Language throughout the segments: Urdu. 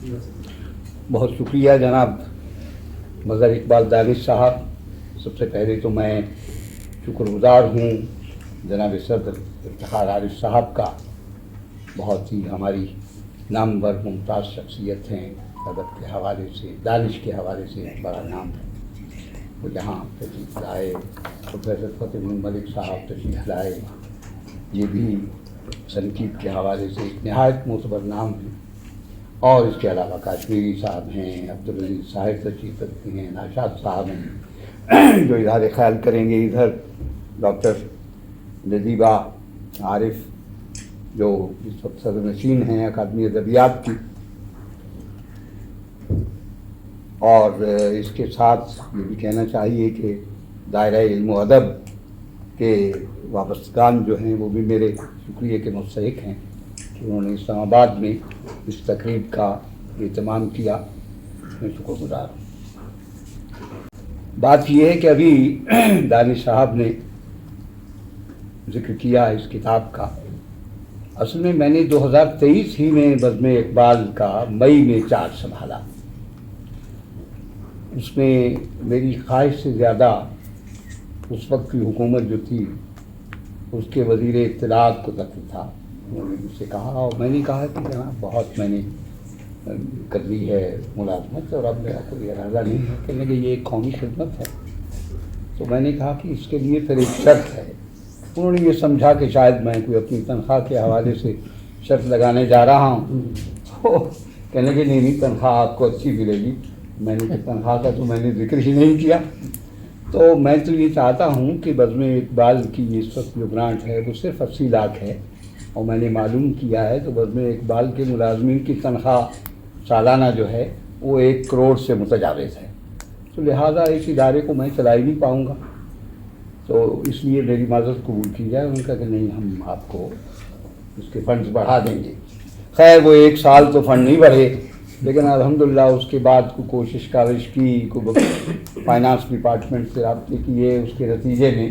بہت شکریہ جناب مظہر اقبال دانش صاحب. سب سے پہلے تو میں شکر گزار ہوں جناب صدر افتخار عارف صاحب کا. بہت ہی ہماری نامور ممتاز شخصیت ہیں. ادب کے حوالے سے، دانش کے حوالے سے بڑا نام ہے. وہ جہاں تشریف لائے، پروفیسر فتح الدین ملک صاحب تشریف لائے، یہ بھی تنقید کے حوالے سے ایک نہایت معتبر نام ہے. اور اس کے علاوہ کاشمیری صاحب ہیں، عبدالعزیز صاحب تشریف رکھتے ہیں، ناشاد صاحب ہیں جو اظہار خیال کریں گے. ادھر ڈاکٹر لذیبہ عارف جو اس وقت صدر نشین ہیں اکادمی ادبیات کی. اور اس کے ساتھ یہ بھی کہنا چاہیے کہ دائرہ علم و ادب کے وابستگان جو ہیں وہ بھی میرے شکریہ کے مستحق ہیں کہ انہوں نے اسلام آباد میں اس تقریب کا اہتمام کیا. میں شکر گزار ہوں. بات یہ ہے کہ ابھی دانش صاحب نے ذکر کیا اس کتاب کا. اصل میں نے 2023 ہی میں بزم اقبال کا مئی میں چارج سنبھالا. اس میں میری خواہش سے زیادہ اس وقت کی حکومت جو تھی اس کے وزیر اطلاعات کو دخل تھا. انہوں نے مجھ سے کہا اور میں نے کہا کہ جناب بہت میں نے کر لی ہے ملازمت اور اب میرا کوئی ارادہ نہیں ہے. کہنے کہ یہ ایک قومی خدمت ہے. تو میں نے کہا کہ اس کے لیے پھر ایک شرط ہے. انہوں نے یہ سمجھا کہ شاید میں کوئی اپنی تنخواہ کے حوالے سے شرط لگانے جا رہا ہوں. تو کہنے کہ نہیں تنخواہ آپ کو اچھی ملے گی. میں نے تنخواہ کا تو میں نے ذکر ہی نہیں کیا. تو میں تو یہ چاہتا ہوں کہ بزم اقبال کی اس وقت جو گرانٹ ہے وہ صرف 80 لاکھ ہے. اور میں نے معلوم کیا ہے تو بزم اقبال کے ملازمین کی تنخواہ سالانہ جو ہے وہ 1 کروڑ سے متجاوز ہے. تو لہٰذا اس ادارے کو میں چلا ہی نہیں پاؤں گا. تو اس لیے میری معذرت قبول کی جائے. ان کا کہ نہیں ہم آپ کو اس کے فنڈز بڑھا دیں گے. خیر وہ 1 سال تو فنڈ نہیں بڑھے لیکن الحمدللہ اس کے بعد کو کوشش کاوش کی، کو فائنانس ڈپارٹمنٹ سے رابطے کیے. اس کے نتیجے میں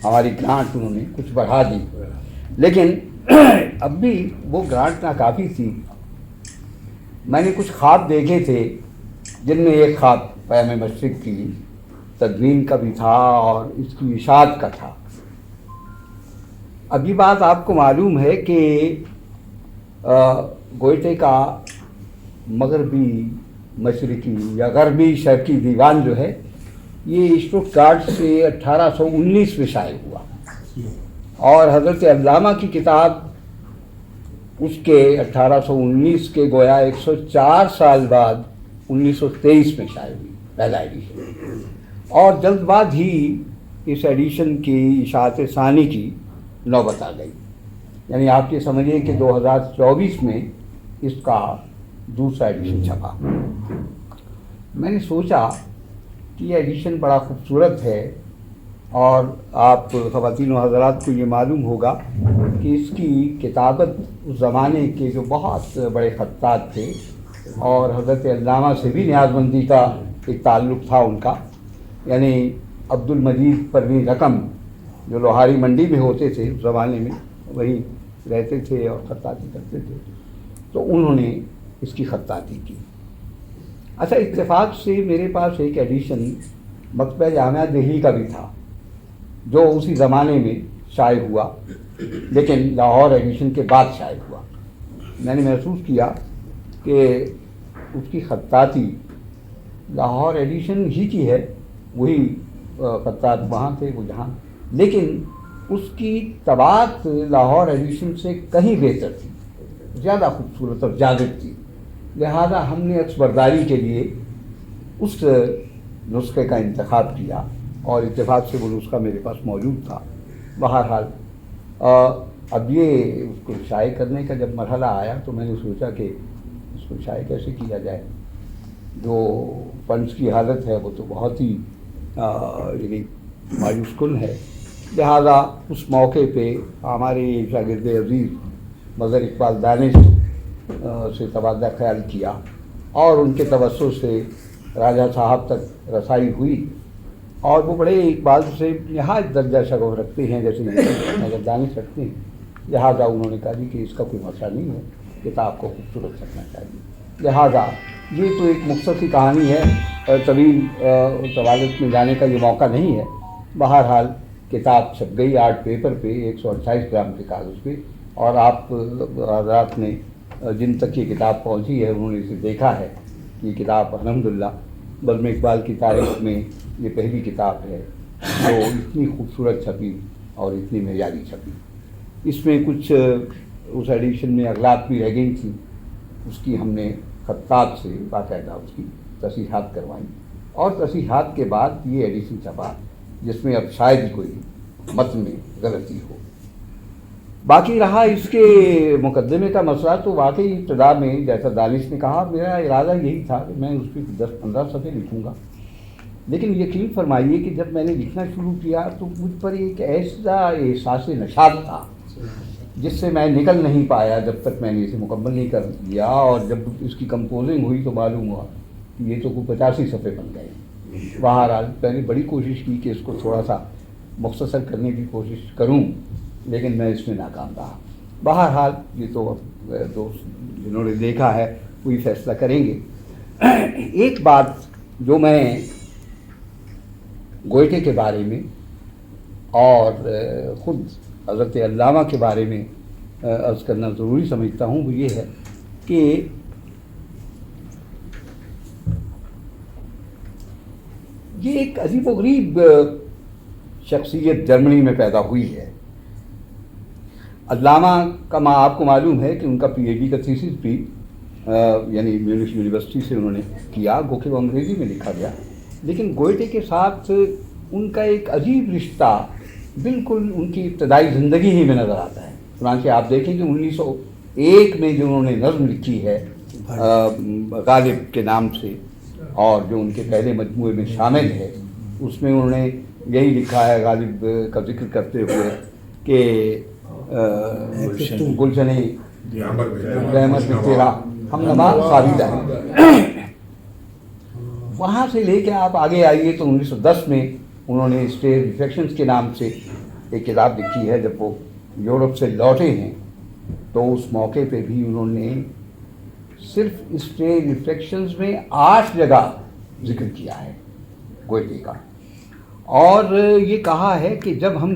ہماری گرانٹ انہوں نے کچھ بڑھا دی. لیکن اب بھی وہ گرانٹ ناکافی تھی. میں نے کچھ خواب دیکھے تھے جن میں ایک خواب پیام مشرق کی تدوین کا بھی تھا اور اس کی اشاعت کا تھا. اب یہ بات آپ کو معلوم ہے کہ گوئٹے کا مغربی مشرقی یا غربی شرقی دیوان جو ہے یہ اسٹوٹگارٹ سے 1819 میں شائع ہوا اور حضرت علامہ کی کتاب اس کے 1819 کے گویا 104 سال بعد 1923 میں شائع ہوئی پہلا ایڈیشن. اور جلد بعد ہی اس ایڈیشن کی اشاعت ثانی کی نوبت آ گئی. یعنی آپ یہ سمجھیں کہ 2024 میں اس کا دوسرا ایڈیشن چھپا. میں نے سوچا کہ یہ ایڈیشن بڑا خوبصورت ہے اور آپ خواتین و حضرات کو یہ معلوم ہوگا کہ اس کی کتابت اس زمانے کے جو بہت بڑے خطاط تھے اور حضرت علامہ سے بھی نیازمندی کا ایک تعلق تھا ان کا. یعنی عبد المجید پروین رقم جو لوہاری منڈی میں ہوتے تھے اس زمانے میں وہیں رہتے تھے اور خطاطی کرتے تھے. تو انہوں نے اس کی خطاطی کی. اچھا اتفاق سے میرے پاس ایک ایڈیشن مکتبہ جامعہ دہلی کا بھی تھا جو اسی زمانے میں شائع ہوا لیکن لاہور ایڈیشن کے بعد شائع ہوا. میں نے محسوس کیا کہ اس کی خطاطی لاہور ایڈیشن ہی کی ہے. وہی خطاط وہاں تھے وہ جہاں، لیکن اس کی طباعت لاہور ایڈیشن سے کہیں بہتر تھی، زیادہ خوبصورت اور جاذب تھی. لہذا ہم نے عکس برداری کے لیے اس نسخے کا انتخاب کیا اور اتفاق سے وہ نسخہ میرے پاس موجود تھا. بہرحال اب یہ اس کو شائع کرنے کا جب مرحلہ آیا تو میں نے سوچا کہ اس کو شائع کیسے کیا جائے. جو فنڈز کی حالت ہے وہ تو بہت ہی یعنی مایوس کن ہے. لہذا اس موقع پہ ہمارے شاگرد عزیز مظہر اقبال دانش سے تبادلہ خیال کیا اور ان کے توسط سے راجہ صاحب تک رسائی ہوئی. اور وہ بڑے اقبال سے نہایت درجہ شغف رکھتے ہیں جیسے مظہر دانش رکھتے ہیں. لہٰذا انہوں نے کہا جی کہ اس کا کوئی مسئلہ نہیں ہے، کتاب کو خوبصورت رکھنا چاہیے. لہذا یہ تو ایک مختصر کہانی ہے، طویل طوالت میں جانے کا یہ موقع نہیں ہے۔ بہرحال کتاب چھپ گئی آرٹ پیپر پہ 128 گرام کے کاغذ پہ، اور آپ حضرات نے جن تک یہ کتاب پہنچی ہے انہوں نے اسے دیکھا ہے کہ یہ کتاب الحمدللہ بزم اقبال کی تاریخ میں یہ پہلی کتاب ہے جو اتنی خوبصورت چھپی اور اتنی معیاری چھپی۔ اس میں کچھ اس ایڈیشن میں اغلاط بھی رہ گئی تھیں، اس کی ہم نے خطاط سے باقاعدہ اس کی تصحیحات کروائیں، اور تصحیحات کے بعد یہ ایڈیشن چھپا جس میں اب شاید ہی کوئی متن میں غلطی ہو۔ باقی رہا اس کے مقدمے کا مسئلہ، تو واقعی ابتدا میں جیسا دانش نے کہا میرا ارادہ یہی تھا کہ میں اس پہ 10-15 صفحے لکھوں گا، لیکن یقین فرمائیے کہ جب میں نے لکھنا شروع کیا تو مجھ پر ایک ایسا احساس نشاط تھا جس سے میں نکل نہیں پایا جب تک میں نے اسے مکمل نہیں کر دیا، اور جب اس کی کمپوزنگ ہوئی تو معلوم ہوا کہ یہ تو کوئی 85 صفحے بن گئے۔ بہرحال میں نے بڑی کوشش کی کہ اس کو تھوڑا سا مختصر کرنے کی کوشش کروں، لیکن میں اس میں ناکام رہا۔ بہرحال یہ تو دوست جنہوں نے دیکھا ہے وہی فیصلہ کریں گے۔ ایک بات جو میں گوئٹے کے بارے میں اور خود حضرت علامہ کے بارے میں عرض کرنا ضروری سمجھتا ہوں وہ یہ ہے کہ یہ ایک عجیب و غریب شخصیت جرمنی میں پیدا ہوئی ہے۔ علامہ کا آپ کو معلوم ہے کہ ان کا پی ایچ ڈی کا تھیسس بھی یعنی میونخ یونیورسٹی سے انہوں نے کیا، گو کہ وہ انگریزی میں لکھا گیا، لیکن گوئٹے کے ساتھ ان کا ایک عجیب رشتہ بالکل ان کی ابتدائی زندگی ہی میں نظر آتا ہے۔ چنانچہ آپ دیکھیں کہ 1901 میں جو انہوں نے نظم لکھی ہے غالب کے نام سے، اور جو ان کے پہلے مجموعے میں شامل ہے، اس میں انہوں نے یہی لکھا ہے غالب کا ذکر کرتے ہوئے کہ گلشن رحمت میں تیرا ہم نما خالدہ ہے۔ وہاں سے لے کے آپ آگے آئیے تو 1910 میں انہوں نے اسٹیج ریفلیکشنز کے نام سے ایک کتاب لکھی ہے۔ جب وہ یورپ سے لوٹے ہیں تو اس موقع پہ بھی انہوں نے صرف اسٹیج ریفلیکشنز میں 8 جگہ ذکر کیا ہے گوئٹے کا، اور یہ کہا ہے کہ جب ہم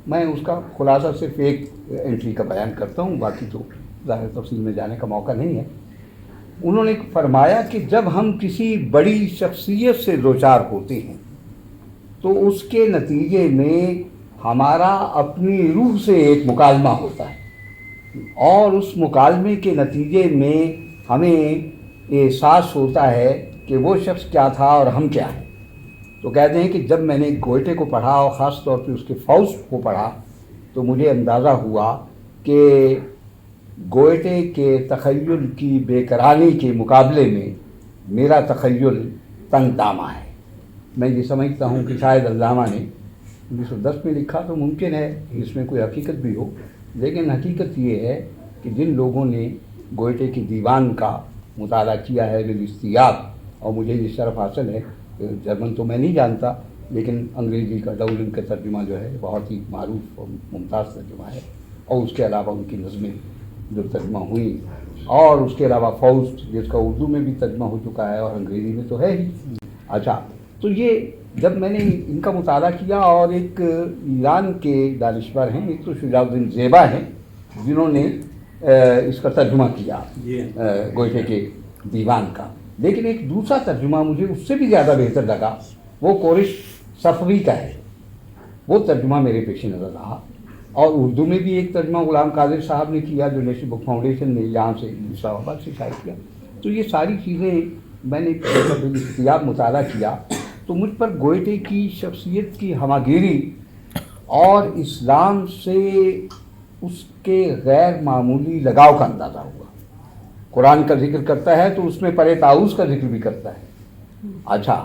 میں اس کا خلاصہ صرف ایک انٹری کا بیان کرتا ہوں، باقی تو ظاہر تفصیل میں جانے کا موقع نہیں ہے۔ انہوں نے فرمایا کہ جب ہم کسی بڑی شخصیت سے دوچار ہوتے ہیں تو اس کے نتیجے میں ہمارا اپنی روح سے ایک مکالمہ ہوتا ہے، اور اس مکالمے کے نتیجے میں ہمیں احساس ہوتا ہے کہ وہ شخص کیا تھا اور ہم کیا ہیں۔ تو کہتے ہیں کہ جب میں نے گوئٹے کو پڑھا اور خاص طور پہ اس کے فاؤسٹ کو پڑھا تو مجھے اندازہ ہوا کہ گوئٹے کے تخیل کی بے قراری کے مقابلے میں میرا تخیل تنگ دامہ ہے۔ میں یہ سمجھتا ہوں کہ شاید علامہ نے 1910 میں لکھا تو ممکن ہے اس میں کوئی حقیقت بھی ہو، لیکن حقیقت یہ ہے کہ جن لوگوں نے گوئٹے کے دیوان کا مطالعہ کیا ہے بالاستیاب، اور مجھے یہ شرف حاصل ہے، جرمن تو میں نہیں جانتا لیکن انگریزی کا ڈاولن کا ترجمہ جو ہے بہت ہی معروف اور ممتاز ترجمہ ہے، اور اس کے علاوہ ان کی نظمیں جو ترجمہ ہوئی، اور اس کے علاوہ فاؤسٹ جس کا اردو میں بھی ترجمہ ہو چکا ہے اور انگریزی میں تو ہے ہی۔ اچھا، تو یہ جب میں نے ان کا مطالعہ کیا، اور ایک ایران کے دانشور ہیں، ایک تو شجاع الدین زیبا ہیں جنہوں نے اس کا ترجمہ کیا گوئٹے کے دیوان کا، لیکن ایک دوسرا ترجمہ مجھے اس سے بھی زیادہ بہتر لگا، وہ کورش صفوی کا ہے، وہ ترجمہ میرے پیش نظر رہا۔ اور اردو میں بھی ایک ترجمہ غلام قادر صاحب نے کیا جو نیشنل بک فاؤنڈیشن نے یہاں سے اسلام آباد سے شائع کیا۔ تو یہ ساری چیزیں میں نے احتیاط مطالعہ کیا تو مجھ پر گوئٹے کی شخصیت کی ہماگیری اور اسلام سے اس کے غیر معمولی لگاؤ کا اندازہ ہوا۔ قرآن کا ذکر کرتا ہے تو اس میں پرے طاؤس کا ذکر بھی کرتا ہے، اچھا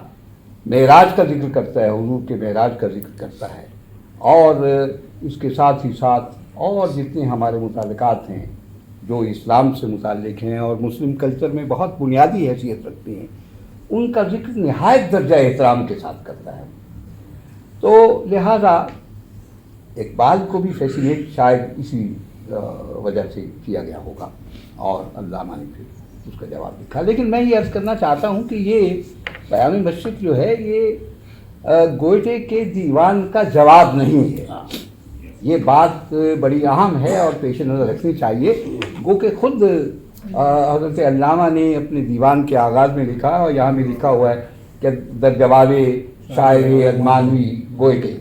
معراج کا ذکر کرتا ہے، حضور کے معراج کا ذکر کرتا ہے، اور اس کے ساتھ ہی ساتھ اور جتنے ہمارے متعلقات ہیں جو اسلام سے متعلق ہیں اور مسلم کلچر میں بہت بنیادی حیثیت رکھتے ہیں، ان کا ذکر نہایت درجہ احترام کے ساتھ کرتا ہے۔ تو لہذا اقبال کو بھی فیسینیٹ شاید اسی وجہ سے کیا گیا ہوگا، اور علامہ نے پھر اس کا جواب لکھا. لیکن میں یہ عرض کرنا چاہتا ہوں کہ یہ پیام مشرق جو ہے یہ گوئٹے کے دیوان کا جواب نہیں ہے. یہ بات بڑی اہم ہے اور پیش نظر رکھنی چاہیے. گو کہ خود حضرت علامہ نے اپنے دیوان کے آغاز میں لکھا اور یہاں بھی لکھا ہوا ہے کہ در جواب شاعر ادمانوی گوئٹے.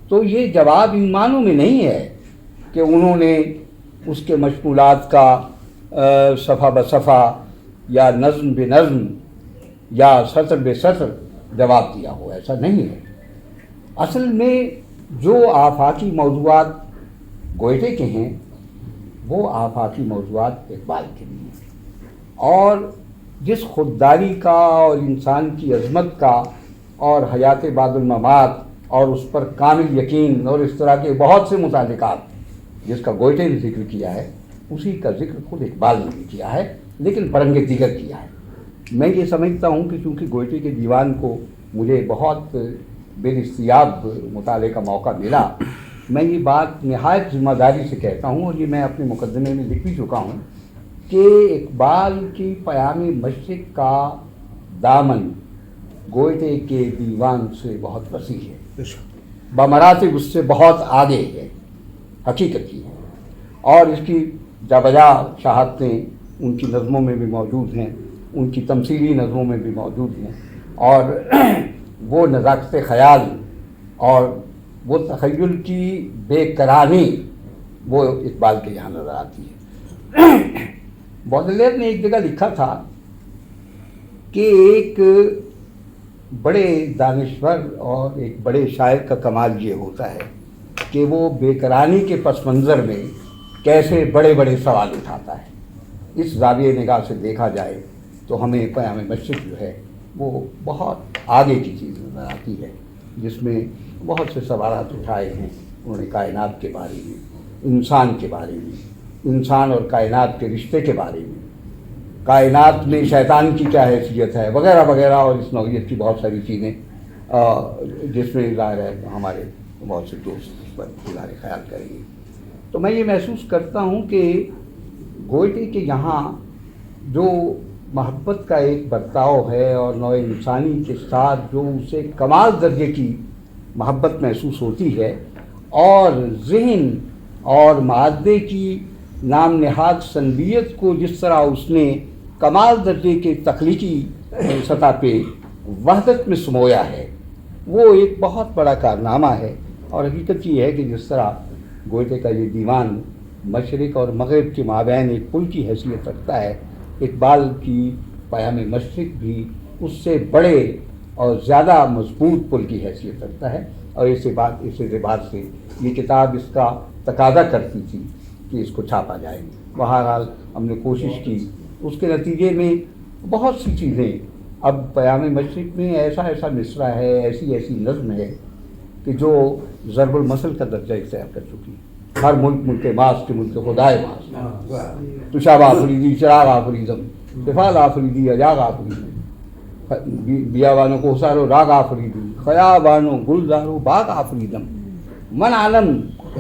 تو یہ جواب ان معنوں میں نہیں ہے کہ انہوں نے اس کے مشمولات کا صفحہ بصفحہ یا نظم بے نظم یا سطر بے سطر جواب دیا ہو. ایسا نہیں ہے. اصل میں جو آفاقی موضوعات گوئٹے کے ہیں وہ آفاقی موضوعات اقبال کے لیے ہیں. اور جس خودداری کا اور انسان کی عظمت کا اور حیات بعد الممات اور اس پر کامل یقین اور اس طرح کے بہت سے متعلقات جس کا گوئٹے نے ذکر کیا ہے اسی کا ذکر خود اقبال نے بھی کیا ہے، لیکن برنگ دیگر کیا ہے. میں یہ سمجھتا ہوں کہ چونکہ گوئٹے کے دیوان کو مجھے بہت باستیاب مطالعے کا موقع ملا، میں یہ بات نہایت ذمہ داری سے کہتا ہوں اور یہ میں اپنے مقدمے میں لکھ بھی چکا ہوں کہ اقبال کی پیام مشرق کا دامن گوئٹے کے دیوان سے بہت وسیع ہے، بمراتب اس سے بہت آگے ہے. حقیقت ہی ہے. اور اس کی جابجا شہادتیں ان کی نظموں میں بھی موجود ہیں، ان کی تمثیلی نظموں میں بھی موجود ہیں. اور وہ نزاکت خیال اور وہ تخیل کی بے قراری وہ اقبال کے یہاں نظر آتی ہے. بودلیر نے ایک جگہ لکھا تھا کہ ایک بڑے دانشور اور ایک بڑے شاعر کا کمال یہ ہوتا ہے کہ وہ بے قراری کے پس منظر میں کیسے بڑے بڑے سوال اٹھاتا ہے. اس زاویہ نگاہ سے دیکھا جائے تو ہمیں پیام مشرق جو ہے وہ بہت آگے کی چیز نظر آتی ہے، جس میں بہت سے سوالات اٹھائے ہیں. انہوں نے کائنات کے بارے میں، انسان کے بارے میں، انسان اور کائنات کے رشتے کے بارے میں، کائنات میں شیطان کی کیا حیثیت ہے وغیرہ وغیرہ، اور اس نوعیت کی بہت ساری چیزیں جس میں ظاہر ہے ہمارے بہت سے دوست اس پر اظہار خیال کریں گے. تو میں یہ محسوس کرتا ہوں کہ گوئٹے کے یہاں جو محبت کا ایک برتاؤ ہے اور نوع انسانی کے ساتھ جو اسے کمال درجے کی محبت محسوس ہوتی ہے، اور ذہن اور معادے کی نام نہاد سنویت کو جس طرح اس نے کمال درجے کے تخلیقی سطح پہ وحدت میں سمویا ہے، وہ ایک بہت بڑا کارنامہ ہے. اور حقیقت یہ ہے کہ جس طرح گوئٹے کا یہ دیوان مشرق اور مغرب کے مابین ایک پل کی حیثیت رکھتا ہے، اقبال کی پیام مشرق بھی اس سے بڑے اور زیادہ مضبوط پل کی حیثیت رکھتا ہے. اور اس اعتبار سے یہ کتاب اس کا تقاضا کرتی تھی کہ اس کو چھاپا جائے. بہرحال ہم نے کوشش کی، اس کے نتیجے میں بہت سی چیزیں اب پیام مشرق میں ایسا مصرع ہے، ایسی نظم ہے کہ جو ضرب المثل کا درجہ اختیار کر چکی ہے. ہر ملک ماس کے ملک خدائے ماس، تشاب آفریدی چراغ آفریدم، دفال آفریدی اجاغ آفریدم، بیابانوں کو حسارو راگ آفریدی، خیابانوں گلزارو باغ آفریدم، من عالم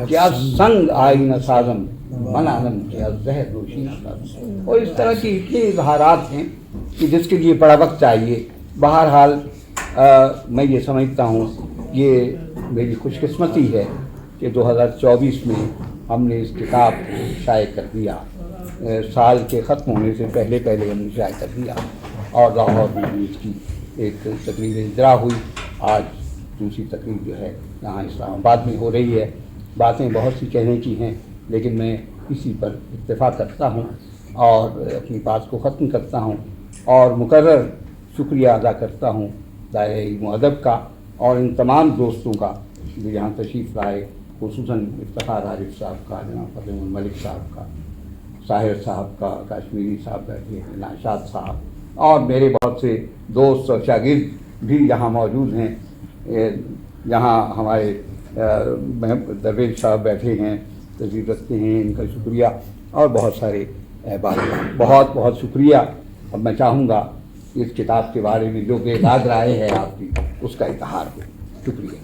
کیا سنگ آئینہ سازم، من عالم کیا زہر روشینہ سازم. اور اس طرح کی اتنے اظہارات ہیں کہ جس کے لیے بڑا وقت چاہیے. بہرحال میں یہ سمجھتا ہوں یہ میری خوش قسمتی ہے کہ 2024 میں ہم نے اس کتاب کو شائع کر دیا. سال کے ختم ہونے سے پہلے ہم نے شائع کر دیا اور لاہور میں اس کی ایک تقریر اجرا ہوئی. آج دوسری تقریر جو ہے یہاں اسلام آباد میں ہو رہی ہے. باتیں بہت سی کہنے کی ہیں لیکن میں اسی پر اتفاق کرتا ہوں اور اپنی بات کو ختم کرتا ہوں اور مکرر شکریہ ادا کرتا ہوں دائرہ علم و ادب کا اور ان تمام دوستوں کا جو یہاں تشریف لائے، خصوصاً افتخار عارف صاحب کا، جناب فتح الملک صاحب کا، ساحر صاحب کا، کاشمیری صاحب بیٹھے ہیں، ناشاد صاحب، اور میرے بہت سے دوست اور شاگرد بھی یہاں موجود ہیں. یہاں ہمارے درویش صاحب بیٹھے ہیں، تشریف رکھتے ہیں، ان کا شکریہ، اور بہت سارے احباب کا بہت بہت شکریہ. اب میں چاہوں گا اس کتاب کے بارے میں جو بے داد رائے ہے آپ کی اس کا اظہار ہو. شکریہ.